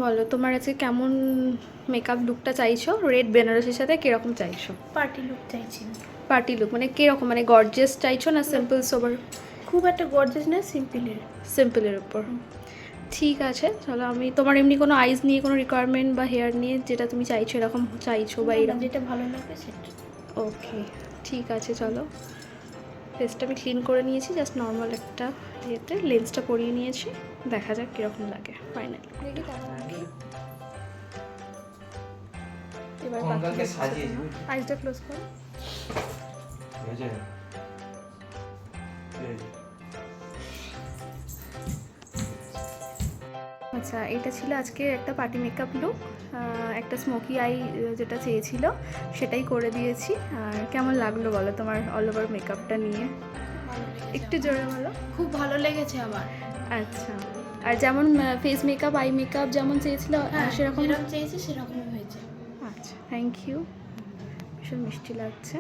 বলো তোমার আজকে কেমন মেকআপ লুকটা চাইছো? রেড বেনারসির সাথে কিরকম চাইছো? পার্টি লুক চাইছি। পার্টি লুক মানে কিরকম, মানে গর্জিয়াস চাইছো না সিম্পল সোবার? খুব একটা গর্জিয়াস না, সিম্পলের। সিম্পলের উপর ঠিক আছে। চলো, আমি তোমার এমনি কোনো আইস নিয়ে কোনো রিকোয়ারমেন্ট বা হেয়ার নিয়ে যেটা তুমি চাইছো এরকম চাইছো বা এরকম? যেটা ভালো লাগে সেটা। ওকে ঠিক আছে, চলো। ফেসটা আমি ক্লিন করে নিয়েছি, জাস্ট নর্মাল একটা ইয়েতে লেন্সটা পরিয়ে নিয়েছি। দেখা যাক কীরকম লাগে ফাইনালি। দেখি কেমন লাগে। এবার আইসটা ক্লোজ করো। আচ্ছা, এটা ছিল আজকে একটা পার্টি মেকআপ লুক। একটা স্মোকি আই যেটা চেয়েছিল সেটাই করে দিয়েছি। আর কেমন লাগলো বলো তোমার অল ওভার মেকআপটা নিয়ে? একটু জোরে বলো। খুব ভালো লেগেছে আমার। আচ্ছা, আর যেমন ফেস মেকআপ আই মেকআপ যেমন চেয়েছিল সেরকম যেরকম চেয়েছি সেরকমই হয়েছে। আচ্ছা, থ্যাংক ইউ। ভীষণ মিষ্টি লাগছে।